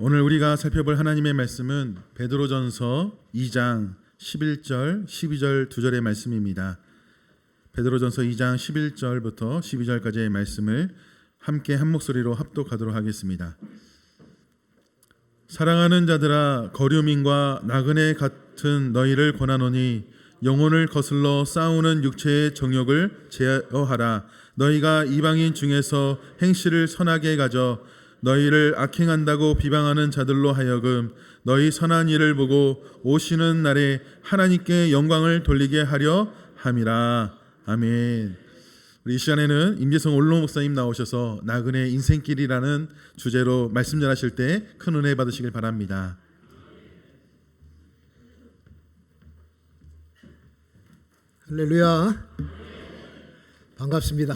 오늘 우리가 살펴볼 하나님의 말씀은 베드로전서 2장 11절, 12절 두 절의 말씀입니다. 베드로전서 2장 11절부터 12절까지의 말씀을 함께 한 목소리로 합독하도록 하겠습니다. 사랑하는 자들아, 거류민과 나그네 같은 너희를 권하노니 영혼을 거슬러 싸우는 육체의 정욕을 제어하라. 너희가 이방인 중에서 행실을 선하게 가져 너희를 악행한다고 비방하는 자들로 하여금 너희 선한 일을 보고 오시는 날에 하나님께 영광을 돌리게 하려 함이라. 아멘. 우리 이 시간에는 임재성 올로 목사님 나오셔서 나그네 인생길이라는 주제로 말씀 전하실 때 큰 은혜 받으시길 바랍니다. 할렐루야. 반갑습니다.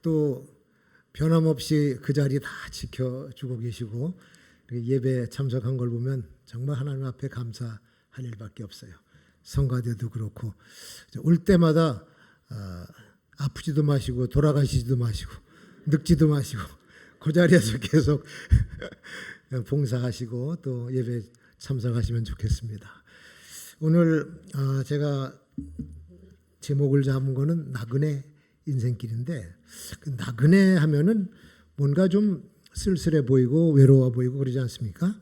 또 변함없이 그 자리 다 지켜주고 계시고 예배 참석한 걸 보면 정말 하나님 앞에 감사할 일밖에 없어요. 성가대도 그렇고 올 때마다 아프지도 마시고 돌아가시지도 마시고 늙지도 마시고 그 자리에서 계속 봉사하시고 또 예배 참석하시면 좋겠습니다. 오늘 제가 제목을 잡은 거는 나그네 인생길인데, 그 나그네 하면은 뭔가 좀 쓸쓸해 보이고 외로워 보이고 그러지 않습니까?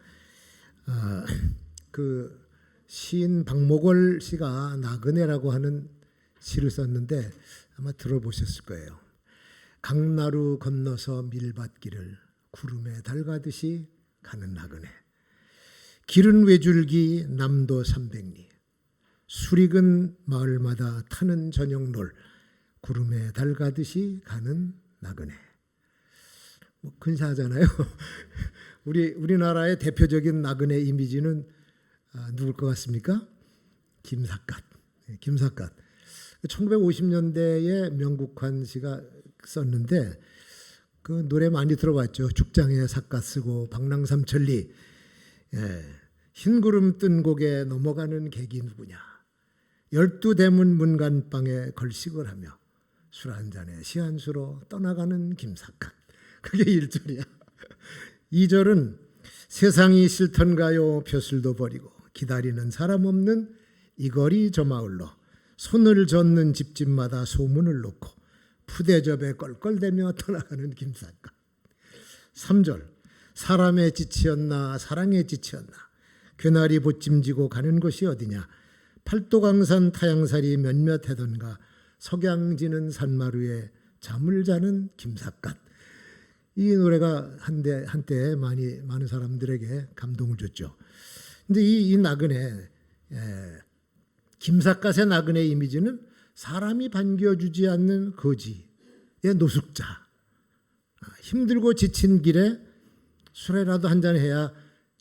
그 시인 박목월 씨가 나그네라고 하는 시를 썼는데 아마 들어보셨을 거예요. 강나루 건너서 밀밭길을 구름에 달가듯이 가는 나그네. 길은 외줄기 남도 300리. 수익은 마을마다 타는 저녁놀. 구름에 달가듯이 가는 나그네. 뭐 근사하잖아요. 우리나라의 대표적인 나그네 이미지는 누굴 것 같습니까? 김삿갓. 김삿갓. 1950년대에 명국환 씨가 썼는데 그 노래 많이 들어봤죠. 죽장에 삿갓 쓰고 박랑삼천리. 흰 구름 뜬 곡에 넘어가는 객이 누구냐. 12대문 문간방에 걸식을 하며 술 한잔에 시한수로 떠나가는 김삿갓. 그게 1절이야. 2절은 세상이 싫던가요 벼슬도 버리고 기다리는 사람 없는 이 거리 저 마을로 손을 젓는 집집마다 소문을 놓고 푸대접에 껄껄대며 떠나가는 김삿갓. 3절 사람의 지치였나 사랑의 지치였나 괴나리 보찜지고 가는 곳이 어디냐 팔도강산 타양살이 몇몇 해던가 석양지는 산마루에 잠을 자는 김삿갓. 이 노래가 한때 많은 사람들에게 감동을 줬죠. 근데 이 나그네, 김삿갓의 나그네 이미지는 사람이 반겨주지 않는 거지의 노숙자. 힘들고 지친 길에 술이라도 한잔 해야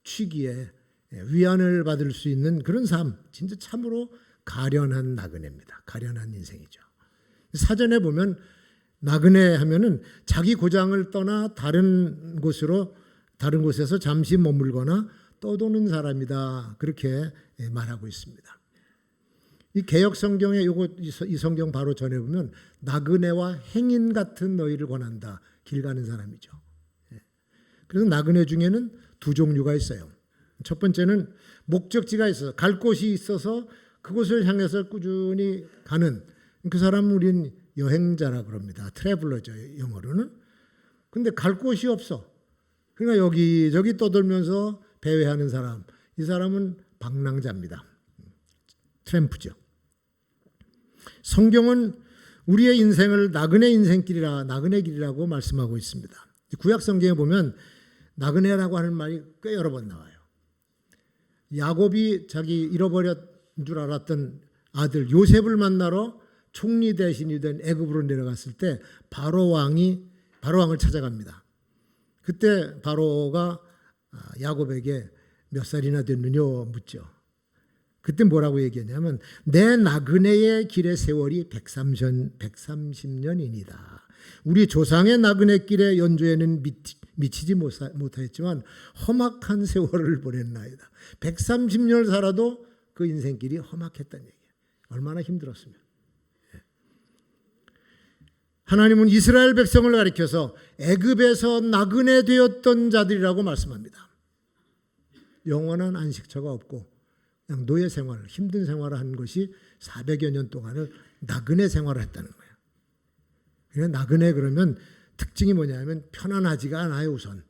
취기에 위안을 받을 수 있는 그런 삶, 진짜 참으로 가련한 나그네입니다. 가련한 인생이죠. 사전에 보면 나그네 하면은 자기 고장을 떠나 다른 곳에서 잠시 머물거나 떠도는 사람이다. 그렇게 말하고 있습니다. 이 개역 성경에 이 성경 바로 전에 보면 나그네와 행인 같은 너희를 권한다. 길 가는 사람이죠. 그래서 나그네 중에는 두 종류가 있어요. 첫 번째는 목적지가 있어서 갈 곳이 있어서 그곳을 향해서 꾸준히 가는 그 사람은 우린 여행자라 그럽니다. 트래블러죠, 영어로는. 근데 갈 곳이 없어. 그러니까 여기저기 떠돌면서 배회하는 사람, 이 사람은 방랑자입니다. 트램프죠. 성경은 우리의 인생을 나그네 인생길이라 나그네 길이라고 말씀하고 있습니다. 구약 성경에 보면 나그네라고 하는 말이 꽤 여러 번 나와요. 야곱이 자기 잃어버린 줄 알았던 아들 요셉을 만나러 총리 대신이 된 애굽으로 내려갔을 때 바로왕을 찾아갑니다. 그때 바로가 야곱에게 몇 살이나 됐느냐 묻죠. 그때 뭐라고 얘기했냐면 내 나그네의 길의 세월이 130년이니다. 우리 조상의 나그네 길의 연조에는 미치지 못하였지만 험악한 세월을 보냈나이다. 130년을 살아도 그 인생길이 험악했다는 얘기예요. 얼마나 힘들었으면. 하나님은 이스라엘 백성을 가리켜서 애굽에서 나그네 되었던 자들이라고 말씀합니다. 영원한 안식처가 없고 그냥 노예 생활, 힘든 생활을 한 것이 400여 년 동안을 나그네 생활을 했다는 거예요. 그러니까 나그네 그러면 특징이 뭐냐면 편안하지가 않아요. 우선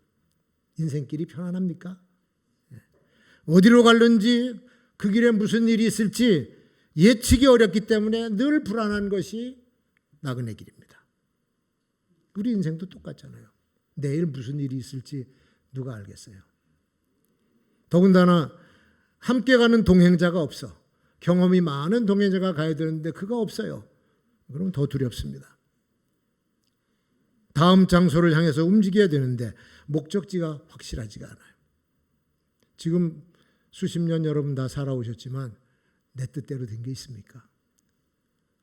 인생길이 편안합니까? 어디로 갈는지 그 길에 무슨 일이 있을지 예측이 어렵기 때문에 늘 불안한 것이 나그네 길입니다. 우리 인생도 똑같잖아요. 내일 무슨 일이 있을지 누가 알겠어요. 더군다나 함께 가는 동행자가 없어. 경험이 많은 동행자가 가야 되는데 그가 없어요. 그럼 더 두렵습니다. 다음 장소를 향해서 움직여야 되는데 목적지가 확실하지가 않아요. 지금 수십 년 여러분 다 살아오셨지만 내 뜻대로 된 게 있습니까?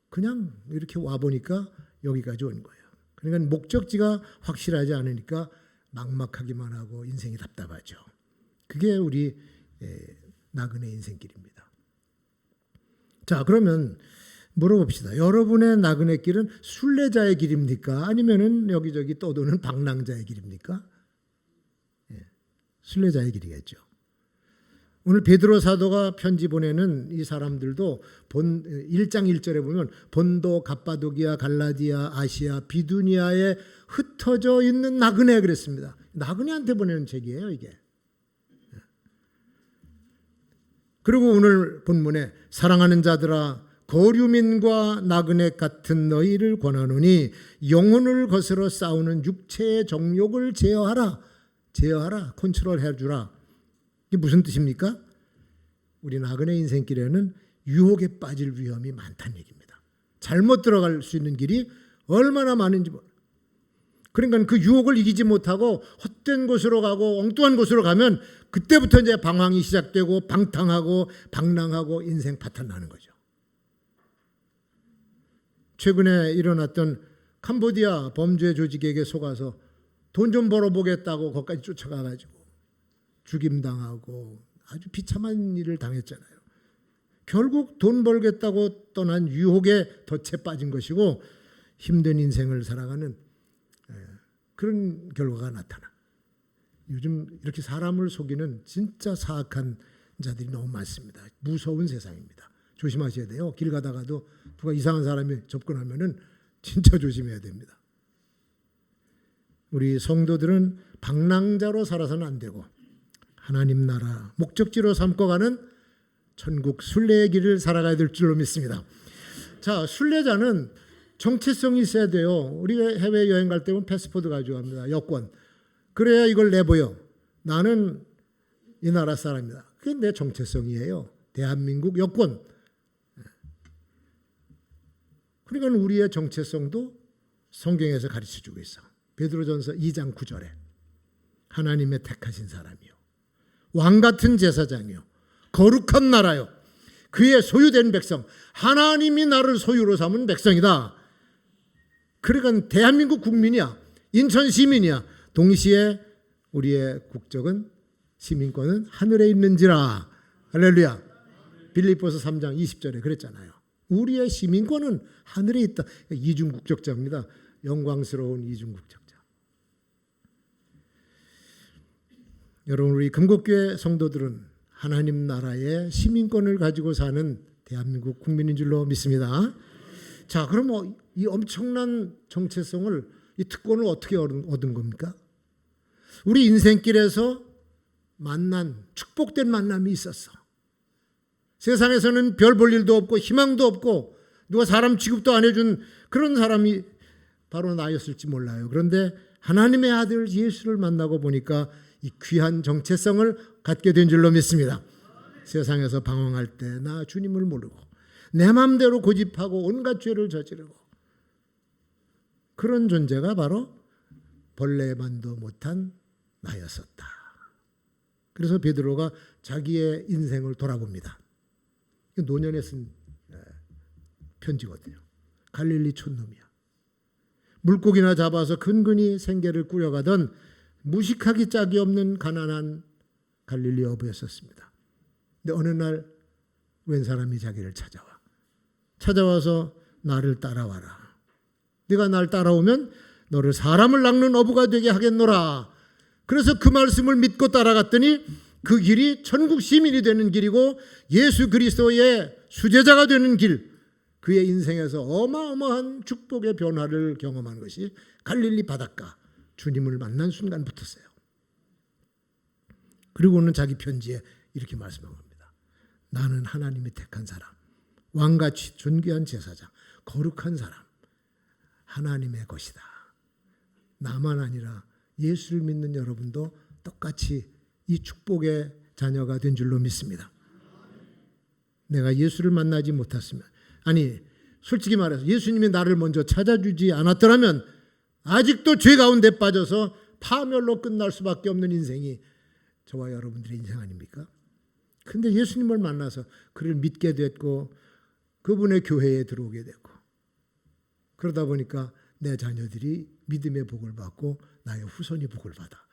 그냥 이렇게 와보니까 여기까지 온 거예요. 그러니까 목적지가 확실하지 않으니까 막막하기만 하고 인생이 답답하죠. 그게 우리 나그네 인생길입니다. 자, 그러면 물어봅시다. 여러분의 나그네 길은 순례자의 길입니까? 아니면은 여기저기 떠도는 방랑자의 길입니까? 순례자의 길이겠죠. 오늘 베드로 사도가 편지 보내는 이 사람들도 1장 1절에 보면 본도, 갑바도기아, 갈라디아, 아시아, 비두니아에 흩어져 있는 나그네 그랬습니다. 나그네한테 보내는 책이에요, 이게. 그리고 오늘 본문에 사랑하는 자들아 거류민과 나그네 같은 너희를 권하노니 영혼을 거스러 싸우는 육체의 정욕을 제어하라. 제어하라. 컨트롤 해주라. 이게 무슨 뜻입니까? 우리 나그네 인생길에는 유혹에 빠질 위험이 많다는 얘기입니다. 잘못 들어갈 수 있는 길이 얼마나 많은지 몰라요. 그러니까 그 유혹을 이기지 못하고 헛된 곳으로 가고 엉뚱한 곳으로 가면 그때부터 이제 방황이 시작되고 방탕하고 방랑하고 인생 파탄 나는 거죠. 최근에 일어났던 캄보디아 범죄 조직에게 속아서 돈 좀 벌어보겠다고 거기까지 쫓아가가지고 죽임당하고 아주 비참한 일을 당했잖아요. 결국 돈 벌겠다고 떠난 유혹에 덫에 빠진 것이고 힘든 인생을 살아가는 그런 결과가 나타나. 요즘 이렇게 사람을 속이는 진짜 사악한 자들이 너무 많습니다. 무서운 세상입니다. 조심하셔야 돼요. 길 가다가도 누가 이상한 사람이 접근하면은 진짜 조심해야 됩니다. 우리 성도들은 방랑자로 살아서는 안 되고 하나님 나라 목적지로 삼고 가는 천국 순례의 길을 살아가야 될 줄로 믿습니다. 자, 순례자는 정체성이 있어야 돼요. 우리가 해외 여행 갈 때 보면 패스포드 가져갑니다. 여권. 그래야 이걸 내보여. 나는 이 나라 사람이다. 그게 내 정체성이에요. 대한민국 여권. 그러니까 우리의 정체성도 성경에서 가르쳐주고 있어. 베드로전서 2장 9절에 하나님의 택하신 사람이요 왕같은 제사장이요 거룩한 나라요 그의 소유된 백성 하나님이 나를 소유로 삼은 백성이다. 그러니까 대한민국 국민이야. 인천 시민이야. 동시에 우리의 국적은 시민권은 하늘에 있는지라. 할렐루야. 빌립보서 3장 20절에 그랬잖아요. 우리의 시민권은 하늘에 있다. 이중 국적자입니다. 영광스러운 이중 국적자. 여러분 우리 금곡교회 성도들은 하나님 나라의 시민권을 가지고 사는 대한민국 국민인 줄로 믿습니다. 자, 그럼 이 엄청난 정체성을 이 특권을 어떻게 얻은 겁니까? 우리 인생길에서 만난 축복된 만남이 있었어. 세상에서는 별 볼 일도 없고 희망도 없고 누가 사람 취급도 안 해준 그런 사람이 바로 나였을지 몰라요. 그런데 하나님의 아들 예수를 만나고 보니까 이 귀한 정체성을 갖게 된 줄로 믿습니다. 세상에서 방황할 때 나 주님을 모르고 내 마음대로 고집하고 온갖 죄를 저지르고 그런 존재가 바로 벌레만도 못한 나였었다. 그래서 베드로가 자기의 인생을 돌아봅니다. 노년에 쓴 편지거든요. 갈릴리 촌놈이야. 물고기나 잡아서 근근히 생계를 꾸려가던 무식하기 짝이 없는 가난한 갈릴리 어부였었습니다. 근데 어느 날 웬 사람이 자기를 찾아와서 나를 따라와라. 네가 날 따라오면 너를 사람을 낚는 어부가 되게 하겠노라. 그래서 그 말씀을 믿고 따라갔더니 그 길이 천국 시민이 되는 길이고 예수 그리스도의 수제자가 되는 길, 그의 인생에서 어마어마한 축복의 변화를 경험한 것이 갈릴리 바닷가 주님을 만난 순간부터였어요. 그리고는 자기 편지에 이렇게 말씀합니다. 나는 하나님이 택한 사람, 왕같이 존귀한 제사장, 거룩한 사람, 하나님의 것이다. 나만 아니라 예수를 믿는 여러분도 똑같이 이 축복의 자녀가 된 줄로 믿습니다. 내가 예수를 만나지 못했으면, 아니 솔직히 말해서 예수님이 나를 먼저 찾아주지 않았더라면 아직도 죄 가운데 빠져서 파멸로 끝날 수밖에 없는 인생이 저와 여러분들의 인생 아닙니까? 근데 예수님을 만나서 그를 믿게 됐고 그분의 교회에 들어오게 됐고 그러다 보니까 내 자녀들이 믿음의 복을 받고 나의 후손이 복을 받아.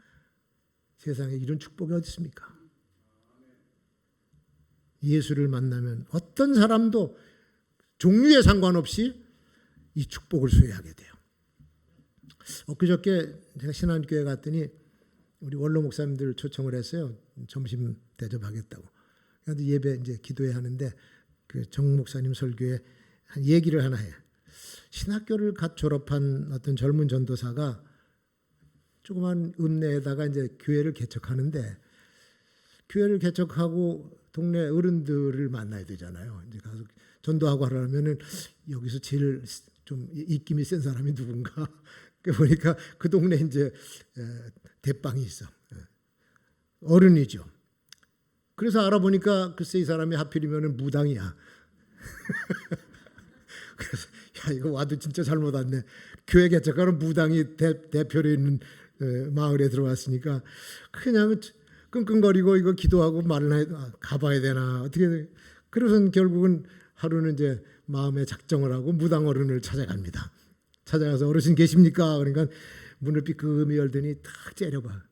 세상에 이런 축복이 어디 있습니까? 예수를 만나면 어떤 사람도 종류에 상관없이 이 축복을 소유하게 돼요. 엊그저께 제가 신한교회 갔더니 우리 원로 목사님들 초청을 했어요. 점심 대접하겠다고. 그래서 예배 이제 기도회 하는데 그 정 목사님 설교에 한 얘기를 하나 해. 신학교를 갓 졸업한 어떤 젊은 전도사가 조그만 읍내에다가 이제 교회를 개척하는데 교회를 개척하고 동네 어른들을 만나야 되잖아요. 이제 가서 전도하고 하려면은 여기서 제일 좀 입김이 센 사람이 누군가. 그 보니까 그 동네 이제 대빵이 있어. 어른이죠. 그래서 알아보니까 글쎄 이 사람이 하필이면은 무당이야. 그래서 야 이거 와도 진짜 잘못 왔네. 교회 개척하는 무당이 대표로 있는 마을에 들어왔으니까 그냥 끙끙거리고 이거 기도하고 말을 해 가봐야 되나 어떻게. 그래서 결국은 하루는 이제 마음에 작정을 하고 무당 어른을 찾아갑니다. 찾아가서 어르신 계십니까? 그러니까 문을 삐끔히 열더니 탁 째려봐.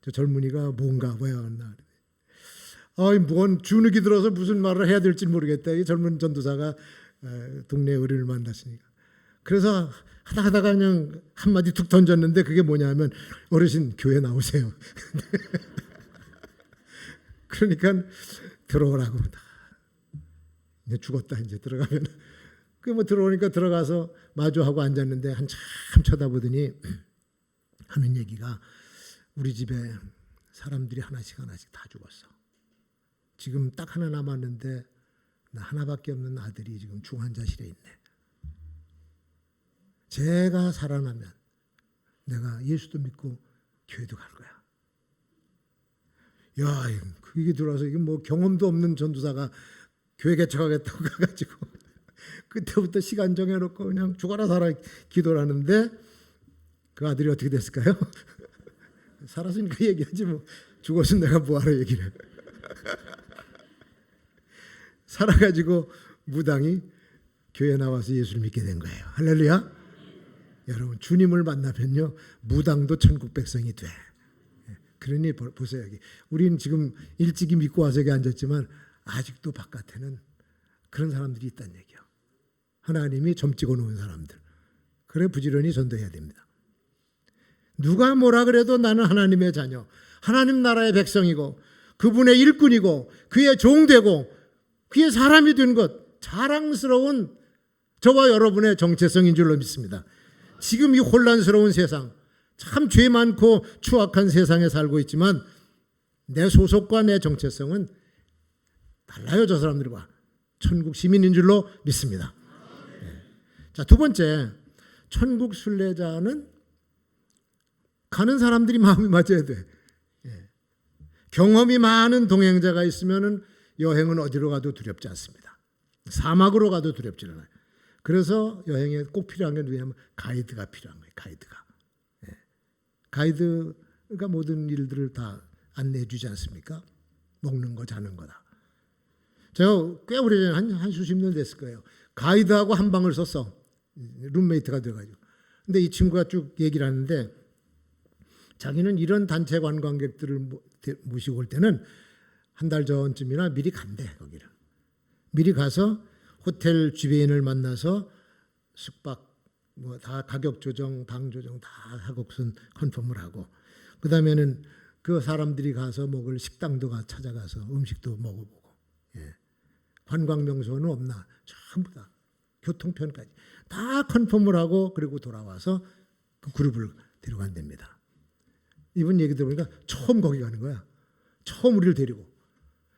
저 젊은이가 뭔가 뭐야. 뭔 주눅이 들어서 무슨 말을 해야 될지 모르겠다. 이 젊은 전도사가 동네 어른을 만났으니까. 그래서 하다가 그냥 한마디 툭 던졌는데 그게 뭐냐면 어르신 교회 나오세요. 그러니까 들어오라고. 이제 죽었다 이제 들어가면. 그 뭐 들어오니까 들어가서 마주하고 앉았는데 한참 쳐다보더니 하는 얘기가 우리 집에 사람들이 하나씩 다 죽었어. 지금 딱 하나 남았는데 나 하나밖에 없는 아들이 지금 중환자실에 있네. 제가 살아나면 내가 예수도 믿고 교회도 갈 거야. 야, 그게 들어와서 이게 뭐 경험도 없는 전도사가 교회 개척하겠다고 가가지고 그때부터 시간 정해놓고 그냥 죽어라 살아 기도를 하는데 그 아들이 어떻게 됐을까요? 살았으니까 얘기하지 뭐. 죽었으면 내가 뭐하러 얘기를 해. 살아가지고 무당이 교회 나와서 예수를 믿게 된 거예요. 할렐루야. 여러분 주님을 만나면요 무당도 천국 백성이 돼. 그러니 보세요. 여기 우리는 지금 일찍이 믿고 와서 여기 앉았지만 아직도 바깥에는 그런 사람들이 있다는 얘기예요. 하나님이 점 찍어 놓은 사람들. 그래 부지런히 전도해야 됩니다. 누가 뭐라 그래도 나는 하나님의 자녀, 하나님 나라의 백성이고 그분의 일꾼이고 그의 종되고 그의 사람이 된 것, 자랑스러운 저와 여러분의 정체성인 줄로 믿습니다. 지금 이 혼란스러운 세상, 참 죄 많고 추악한 세상에 살고 있지만 내 소속과 내 정체성은 달라요. 저 사람들과 천국 시민인 줄로 믿습니다. 자, 두 번째, 천국 순례자는 가는 사람들이 마음이 맞아야 돼. 경험이 많은 동행자가 있으면 여행은 어디로 가도 두렵지 않습니다. 사막으로 가도 두렵지 않아요. 그래서 여행에 꼭 필요한 게 뭐냐면 가이드가 필요한 거예요. 가이드가. 가이드가 모든 일들을 다 안내해 주지 않습니까? 먹는 거 자는 거다. 제가 꽤 오래전에 한 수십 년 됐을 거예요. 가이드하고 한 방을 썼어. 룸메이트가 돼가지고. 근데 이 친구가 쭉 얘기를 하는데 자기는 이런 단체 관광객들을 모시고 올 때는 한 달 전쯤이나 미리 간대. 거기를. 미리 가서 호텔 주변인을 만나서 숙박 뭐 다 가격 조정, 방 조정 다 하고선 컨펌을 하고 그다음에는 그 사람들이 가서 먹을 식당도 찾아가서 음식도 먹어보고 관광 명소는 없나 전부 다 교통편까지 다 컨펌을 하고 그리고 돌아와서 그 그룹을 데려간답니다. 이분 얘기 들어보니까 처음 거기 가는 거야. 처음 우리를 데리고.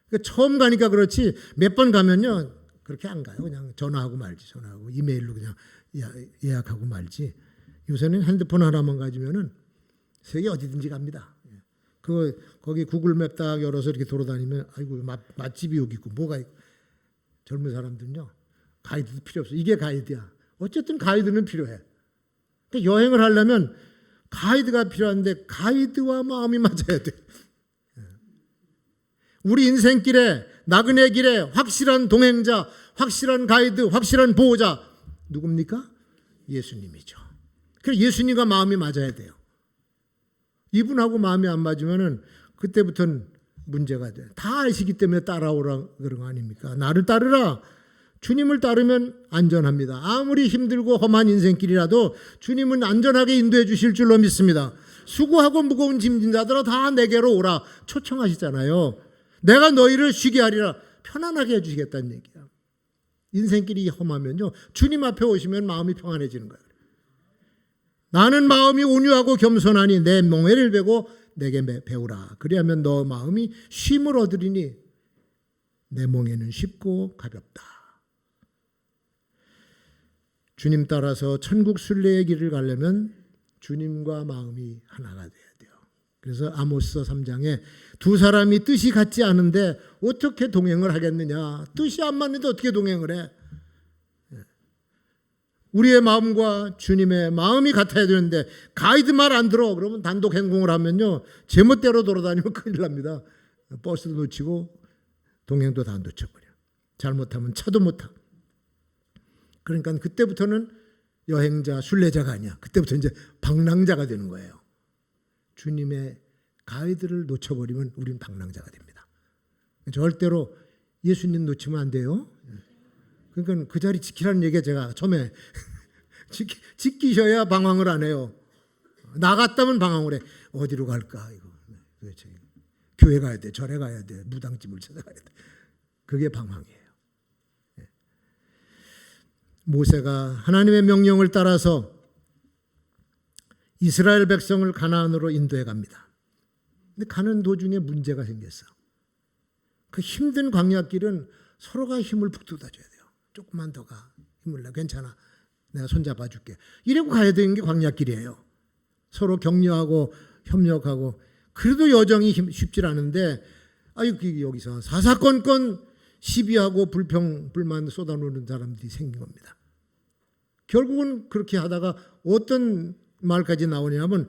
그러니까 처음 가니까 그렇지 몇 번 가면요 그렇게 안 가요. 그냥 전화하고 말지. 전화하고 이메일로 그냥 예약하고 말지. 요새는 핸드폰 하나만 가지면은 세계 어디든지 갑니다. 거기 구글맵 딱 열어서 이렇게 돌아다니면 아이고 맛집이 여기 있고 뭐가 있고 젊은 사람들은요 가이드도 필요 없어. 이게 가이드야. 어쨌든 가이드는 필요해. 그러니까 여행을 하려면 가이드가 필요한데 가이드와 마음이 맞아야 돼. 우리 인생길에 나그네 길에 확실한 동행자, 확실한 가이드, 확실한 보호자 누굽니까? 예수님이죠. 그래서 예수님과 마음이 맞아야 돼요. 이분하고 마음이 안 맞으면은 그때부터는 문제가 돼. 다 아시기 때문에 따라오라 그런 거 아닙니까? 나를 따르라. 주님을 따르면 안전합니다. 아무리 힘들고 험한 인생길이라도 주님은 안전하게 인도해 주실 줄로 믿습니다. 수고하고 무거운 짐진 자들아 다 내게로 오라 초청하시잖아요. 내가 너희를 쉬게 하리라. 편안하게 해주시겠다는 얘기야. 인생길이 험하면요 주님 앞에 오시면 마음이 평안해지는 거예요. 나는 마음이 온유하고 겸손하니 내 멍에를 베고 내게 배우라. 그리하면 너 마음이 쉼을 얻으리니 내 멍에는 쉽고 가볍다. 주님 따라서 천국 순례의 길을 가려면 주님과 마음이 하나가 돼야 돼요. 그래서 아모스 3장에 두 사람이 뜻이 같지 않은데 어떻게 동행을 하겠느냐. 뜻이 안 맞는데 어떻게 동행을 해. 우리의 마음과 주님의 마음이 같아야 되는데 가이드 말 안 들어. 그러면 단독 행동을 하면요 제멋대로 돌아다니면 큰일 납니다. 버스도 놓치고 동행도 다 놓쳐버려. 잘못하면 차도 못 타. 그러니까 그때부터는 여행자, 순례자가 아니야. 그때부터 이제 방랑자가 되는 거예요. 주님의 가이드를 놓쳐버리면 우리는 방랑자가 됩니다. 절대로 예수님 놓치면 안 돼요. 그러니까 그 자리 지키라는 얘기가 제가 처음에 지키셔야 방황을 안 해요. 나갔다면 방황을 해. 어디로 갈까 이거. 도대체 교회 가야 돼, 절에 가야 돼, 무당집을 찾아가야 돼. 그게 방황이에요. 모세가 하나님의 명령을 따라서 이스라엘 백성을 가나안으로 인도해 갑니다. 근데 가는 도중에 문제가 생겼어. 그 힘든 광야길은 서로가 힘을 북돋아줘야 돼요. 조금만 더 가. 힘을 내. 괜찮아. 내가 손잡아 줄게. 이러고 가야 되는 게 광야길이에요. 서로 격려하고 협력하고. 그래도 여정이 쉽지 않은데 여기서 사사건건 시비하고 불만 쏟아놓는 사람들이 생긴 겁니다. 결국은 그렇게 하다가 어떤 말까지 나오냐면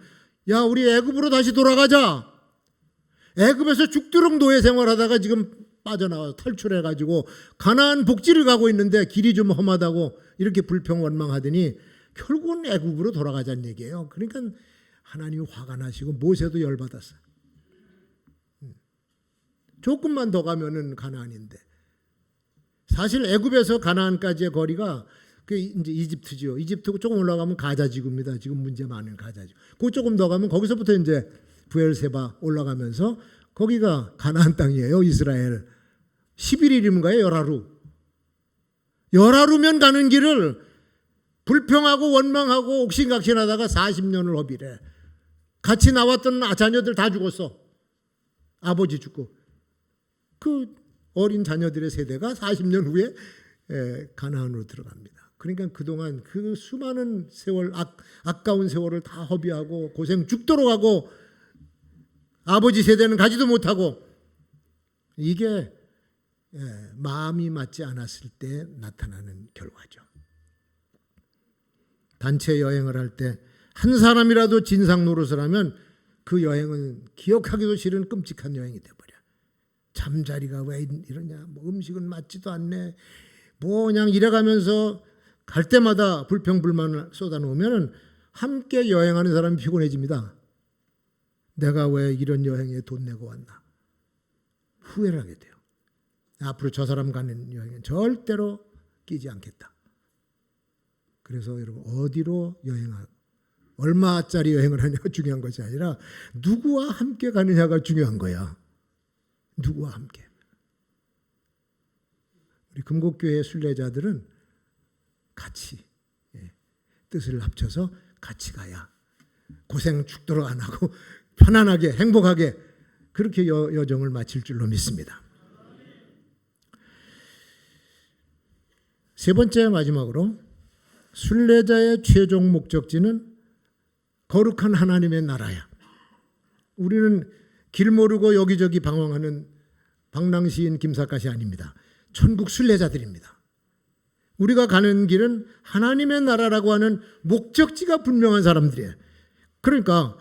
야 우리 애굽으로 다시 돌아가자. 애굽에서 죽도록 노예 생활하다가 지금 빠져나와 탈출해가지고 가나안 복지를 가고 있는데 길이 좀 험하다고 이렇게 불평원망하더니 결국은 애굽으로 돌아가자는 얘기예요. 그러니까 하나님이 화가 나시고 모세도 열받았어요. 조금만 더 가면은 가나안인데 사실 애굽에서 가나안까지의 거리가 그 이제 이집트지요. 이집트 조금 올라가면 가자 지구입니다. 지금 문제 많은 가자 지구. 그 조금 더 가면 거기서부터 이제 부엘세바 올라가면서 거기가 가나안 땅이에요. 이스라엘. 11일인가요? 열하루. 열하루면 가는 길을 불평하고 원망하고 옥신각신하다가 40년을 허비래. 같이 나왔던 자녀들 다 죽었어. 아버지 죽고. 그 어린 자녀들의 세대가 40년 후에 가나안으로 들어갑니다. 그러니까 그동안 그 수많은 세월, 아까운 세월을 다 허비하고 고생 죽도록 하고 아버지 세대는 가지도 못하고 이게 마음이 맞지 않았을 때 나타나는 결과죠. 단체 여행을 할 때 한 사람이라도 진상 노릇을 하면 그 여행은 기억하기도 싫은 끔찍한 여행이 돼버려. 잠자리가 왜 이러냐, 뭐 음식은 맞지도 않네, 뭐 그냥 이래가면서 갈 때마다 불평불만을 쏟아놓으면 함께 여행하는 사람이 피곤해집니다. 내가 왜 이런 여행에 돈 내고 왔나 후회를 하게 돼요. 앞으로 저 사람 가는 여행은 절대로 끼지 않겠다. 그래서 여러분 어디로 얼마짜리 여행을 하냐가 중요한 것이 아니라 누구와 함께 가느냐가 중요한 거야. 누구와 함께. 우리 금곡교회 순례자들은 같이 뜻을 합쳐서 같이 가야 고생 죽도록 안 하고 편안하게 행복하게 그렇게 여정을 마칠 줄로 믿습니다. 세 번째 마지막으로 순례자의 최종 목적지는 거룩한 하나님의 나라야. 우리는 길 모르고 여기저기 방황하는 방랑시인 김삿갓이 아닙니다. 천국 순례자들입니다. 우리가 가는 길은 하나님의 나라라고 하는 목적지가 분명한 사람들이에요. 그러니까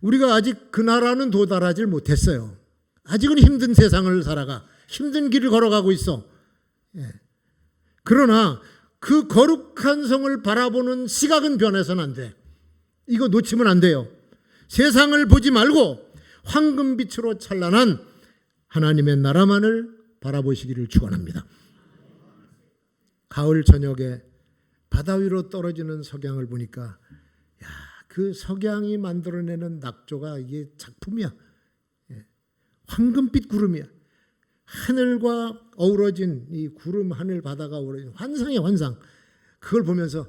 우리가 아직 그 나라는 도달하지 못했어요. 아직은 힘든 세상을 살아가 힘든 길을 걸어가고 있어. 그러나 그 거룩한 성을 바라보는 시각은 변해서는 안 돼. 이거 놓치면 안 돼요. 세상을 보지 말고 황금빛으로 찬란한 하나님의 나라만을 바라보시기를 축원합니다. 가을 저녁에 바다 위로 떨어지는 석양을 보니까 그 석양이 만들어내는 낙조가 이게 작품이야. 황금빛 구름이야. 하늘과 어우러진 이 구름 하늘 바다가 어우러진 환상이야, 환상. 그걸 보면서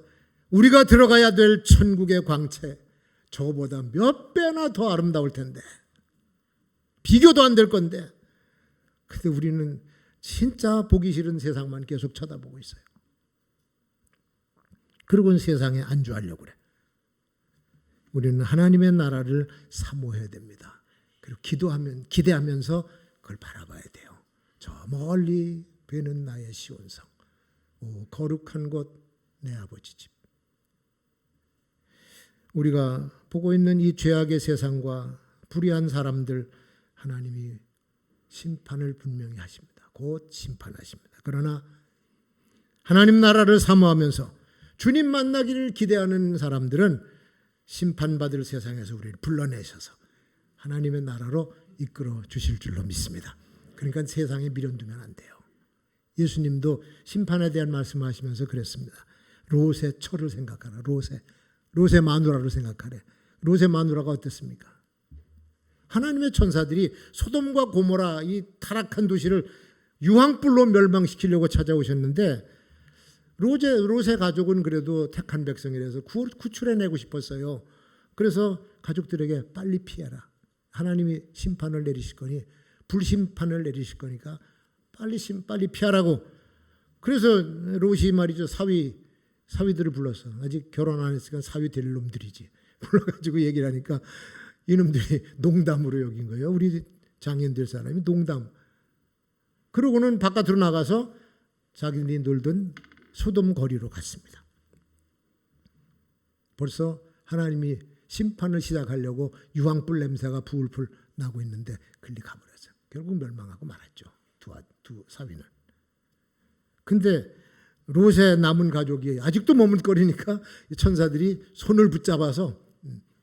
우리가 들어가야 될 천국의 광채 저보다 몇 배나 더 아름다울 텐데 비교도 안 될 건데 근데 우리는 진짜 보기 싫은 세상만 계속 쳐다보고 있어요. 그러고는 세상에 안주하려고 그래. 우리는 하나님의 나라를 사모해야 됩니다. 그리고 기대하면서 그걸 바라봐야 돼요. 저 멀리 뵈는 나의 시온성, 거룩한 곳 내 아버지 집. 우리가 보고 있는 이 죄악의 세상과 불의한 사람들 하나님이 심판을 분명히 하십니다. 곧 심판하십니다. 그러나 하나님 나라를 사모하면서 주님 만나기를 기대하는 사람들은 심판받을 세상에서 우리를 불러내셔서 하나님의 나라로 이끌어 주실 줄로 믿습니다. 그러니까 세상에 미련두면 안 돼요. 예수님도 심판에 대한 말씀하시면서 그랬습니다. 롯의 처를 생각하라. 롯의 마누라를 생각하래. 롯의 마누라가 어땠습니까? 하나님의 천사들이 소돔과 고모라 이 타락한 도시를 유황불로 멸망시키려고 찾아오셨는데 롯의 가족은 그래도 택한 백성이라서 구출해내고 싶었어요. 그래서 가족들에게 빨리 피해라. 하나님이 심판을 내리실 거니 불심판을 내리실 거니까 빨리 피하라고. 그래서 롯이 말이죠. 사위들을 불렀어. 아직 결혼 안 했으니까 사위 될 놈들이지. 불러가지고 얘기를 하니까 이놈들이 농담으로 여긴 거예요. 우리 장인들 사람이 농담. 그러고는 바깥으로 나가서 자기들이 놀던 소돔 거리로 갔습니다. 벌써 하나님이 심판을 시작하려고 유황불 냄새가 부울풀 나고 있는데 글리 가버렸어요. 결국 멸망하고 말았죠. 두 사위는. 근데 롯의 남은 가족이 아직도 머뭇거리니까 천사들이 손을 붙잡아서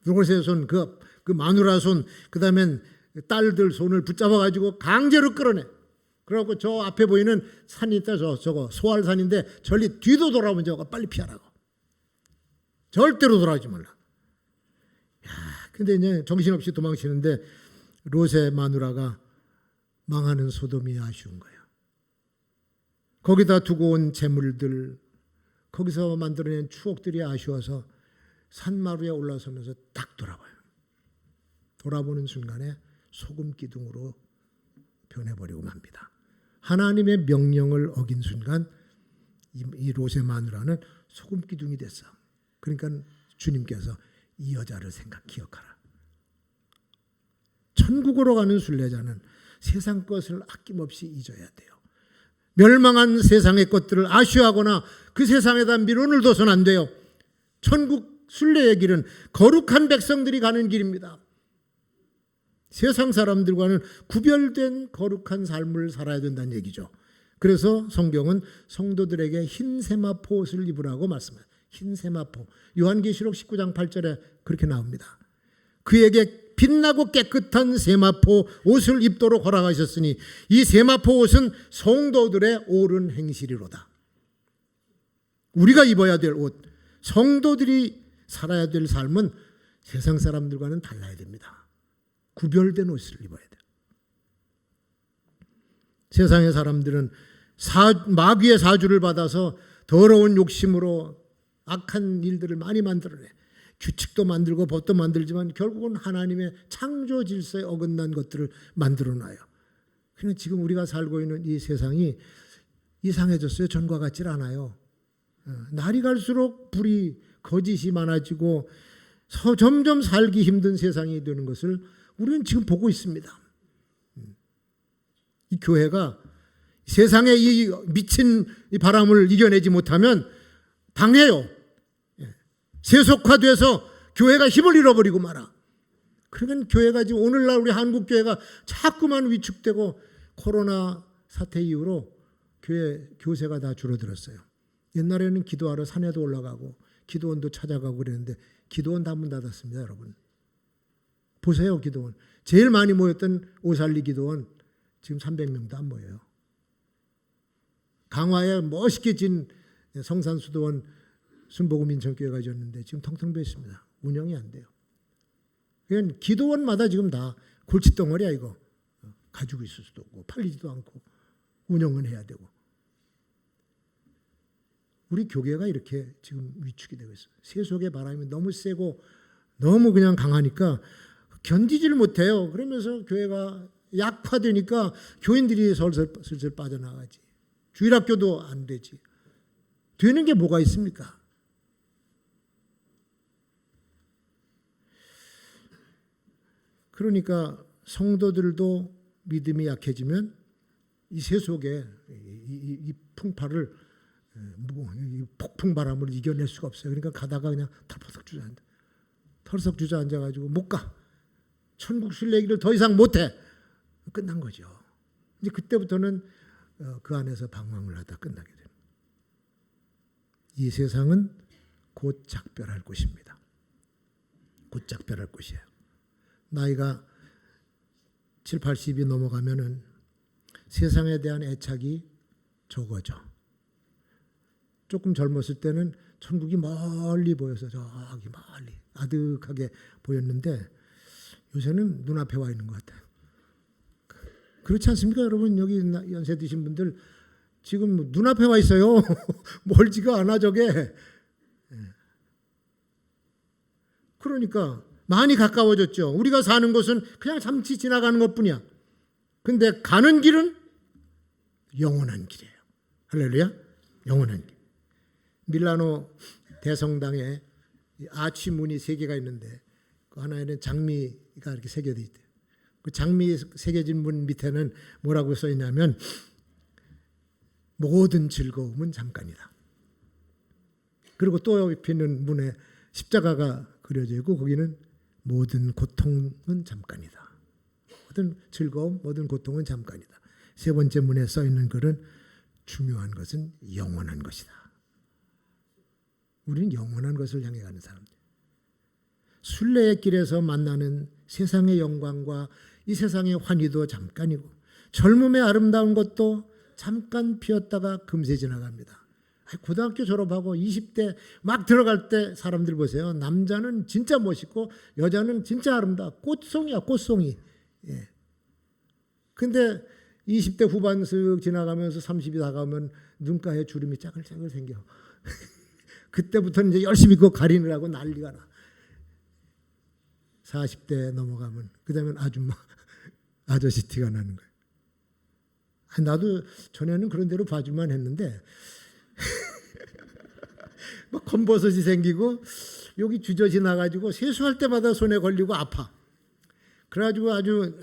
롯의 손, 그 마누라 손, 그 다음엔 딸들 손을 붙잡아가지고 강제로 끌어내. 그래갖고 저 앞에 보이는 산이 있다. 저거 소알산인데 저리 뒤도 돌아오면 저거 빨리 피하라고. 절대로 돌아오지 말라. 근데 이제 정신없이 도망치는데 롯의 마누라가 망하는 소돔이 아쉬운 거예요. 거기다 두고 온 재물들, 거기서 만들어낸 추억들이 아쉬워서 산마루에 올라서면서 딱 돌아봐요. 돌아보는 순간에 소금 기둥으로 변해버리고 맙니다. 하나님의 명령을 어긴 순간 이 롯의 마누라는 소금 기둥이 됐어. 그러니까 주님께서 이 여자를 기억하라. 천국으로 가는 순례자는 세상 것을 아낌없이 잊어야 돼요. 멸망한 세상의 것들을 아쉬워하거나 그 세상에다 미련을 둬서는 안 돼요. 천국 순례의 길은 거룩한 백성들이 가는 길입니다. 세상 사람들과는 구별된 거룩한 삶을 살아야 된다는 얘기죠. 그래서 성경은 성도들에게 흰 세마포 옷을 입으라고 말씀해요. 흰 세마포. 요한계시록 19장 8절에 그렇게 나옵니다. 그에게 빛나고 깨끗한 세마포 옷을 입도록 허락하셨으니 이 세마포 옷은 성도들의 옳은 행실이로다. 우리가 입어야 될 옷, 성도들이 살아야 될 삶은 세상 사람들과는 달라야 됩니다. 구별된 옷을 입어야 돼요. 세상의 사람들은 마귀의 사주를 받아서 더러운 욕심으로 악한 일들을 많이 만들어내. 규칙도 만들고 법도 만들지만 결국은 하나님의 창조 질서에 어긋난 것들을 만들어놔요. 그런데 지금 우리가 살고 있는 이 세상이 이상해졌어요. 전과 같질 않아요. 날이 갈수록 불이 거짓이 많아지고 점점 살기 힘든 세상이 되는 것을 우리는 지금 보고 있습니다. 이 교회가 세상의 이 미친 이 바람을 이겨내지 못하면 당해요. 세속화돼서 교회가 힘을 잃어버리고 말아. 그러니까 교회가 지금 오늘날 우리 한국 교회가 자꾸만 위축되고 코로나 사태 이후로 교회 교세가 다 줄어들었어요. 옛날에는 기도하러 산에도 올라가고 기도원도 찾아가고 그랬는데 기도원 다 문 닫았습니다, 여러분. 보세요, 기도원. 제일 많이 모였던 오살리 기도원 지금 300명도 안 모여요. 강화에 멋있게 진 성산수도원 순복음 인천교회가 졌는데 지금 텅텅 비어 있습니다. 운영이 안 돼요. 그러니까 기도원마다 지금 다 골칫덩어리야 이거. 가지고 있을 수도 없고 팔리지도 않고 운영은 해야 되고. 우리 교계가 이렇게 지금 위축이 되고 있어요. 세속의 바람이 너무 세고 너무 그냥 강하니까 견디지를 못해요. 그러면서 교회가 약화되니까 교인들이 슬슬 빠져나가지. 주일학교도 안 되지. 되는 게 뭐가 있습니까? 그러니까 성도들도 믿음이 약해지면 이 세속의 이 풍파를 이 폭풍바람을 이겨낼 수가 없어요. 그러니까 가다가 그냥 털썩 주저앉아가지고 못 가. 천국 순례기를 더 이상 못해. 끝난 거죠. 이제 그때부터는 그 안에서 방황을 하다 끝나게 됩니다. 이 세상은 곧 작별할 곳입니다. 곧 작별할 곳이에요. 나이가 7, 80이 넘어가면은 세상에 대한 애착이 적어져. 조금 젊었을 때는 천국이 멀리 보여서 저기 멀리 아득하게 보였는데 요새는 눈앞에 와 있는 것 같아요. 그렇지 않습니까, 여러분? 여기 연세 드신 분들 지금 눈앞에 와 있어요. 멀지가 않아 저게. 그러니까 많이 가까워졌죠. 우리가 사는 곳은 그냥 잠시 지나가는 것뿐이야. 근데 가는 길은 영원한 길이에요. 할렐루야. 영원한 길. 밀라노 대성당에 아치 문이 3개가 있는데 그 하나에는 장미가 이렇게 새겨져 있대요. 그 장미 새겨진 문 밑에는 뭐라고 써 있냐면 모든 즐거움은 잠깐이다. 그리고 또 옆에 있는 문에 십자가가 그려져 있고 거기는 모든 고통은 잠깐이다. 모든 즐거움, 모든 고통은 잠깐이다. 3번째 문에 써 있는 글은 중요한 것은 영원한 것이다. 우리는 영원한 것을 향해 가는 사람들. 순례의 길에서 만나는 세상의 영광과 이 세상의 환희도 잠깐이고 젊음의 아름다운 것도 잠깐 피었다가 금세 지나갑니다. 고등학교 졸업하고 20대 막 들어갈 때 사람들 보세요. 남자는 진짜 멋있고 여자는 진짜 아름다워. 꽃송이야, 꽃송이. 예. 근데 20대 후반 쓱 지나가면서 30이 다가오면 눈가에 주름이 짜글짜글 생겨. 그때부터는 이제 열심히 그거 가리느라고 난리가 나. 40대 넘어가면 그다음에 아줌마, 아저씨 티가 나는 거예요. 나도 전에는 그런 대로 봐주만 했는데 막 검버섯이 생기고 여기 주저지 나가지고 세수할 때마다 손에 걸리고 아파. 그래가지고 아주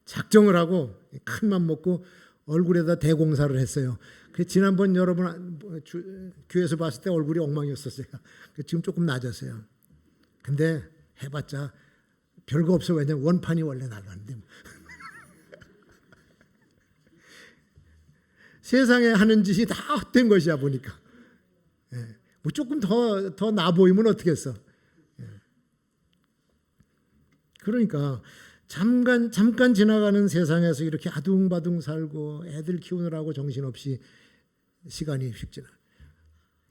작정을 하고 큰 맘 먹고 얼굴에다 대공사를 했어요. 지난번 여러분 교회에서 봤을 때 얼굴이 엉망이었었어요. 지금 조금 나아졌어요. 근데 해봤자 별거 없어. 왜냐면 원판이 원래 날랐는데. 세상에 하는 짓이 다 헛된 것이야 보니까. 예. 뭐 조금 더 나 보이면 어떻겠어. 예. 그러니까 잠깐 지나가는 세상에서 이렇게 아둥바둥 살고 애들 키우느라고 정신없이 시간이 휙 지나.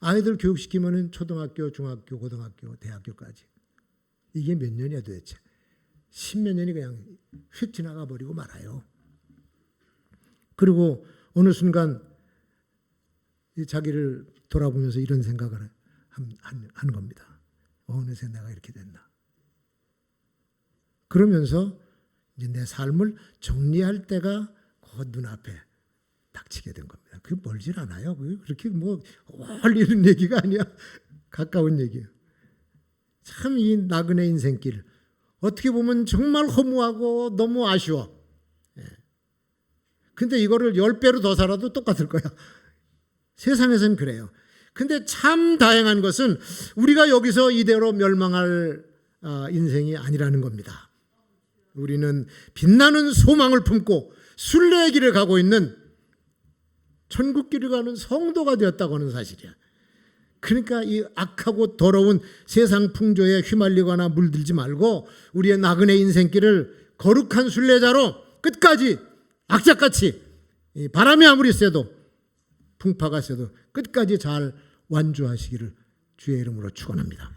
아이들 교육시키면은 초등학교, 중학교, 고등학교, 대학교까지. 이게 몇 년이야 도대체. 10몇 년이 그냥 휙 지나가 버리고 말아요. 그리고 어느 순간 자기를 돌아보면서 이런 생각을 하는 겁니다. 어느새 내가 이렇게 됐나. 그러면서 이제 내 삶을 정리할 때가 곧 눈앞에 닥치게 된 겁니다. 그게 멀질 않아요. 그렇게 뭐 멀리 있는 얘기가 아니야. 가까운 얘기예요. 참 이 나그네 인생길 어떻게 보면 정말 허무하고 너무 아쉬워. 근데 이거를 10배로 더 살아도 똑같을 거야. 세상에서는 그래요. 근데 참 다행한 것은 우리가 여기서 이대로 멸망할 인생이 아니라는 겁니다. 우리는 빛나는 소망을 품고 순례의 길을 가고 있는 천국길을 가는 성도가 되었다고 하는 사실이야. 그러니까 이 악하고 더러운 세상 풍조에 휘말리거나 물들지 말고 우리의 나그네 인생길을 거룩한 순례자로 끝까지 악착같이 바람이 아무리 세도 풍파가 세도 끝까지 잘 완주하시기를 주의 이름으로 축원합니다.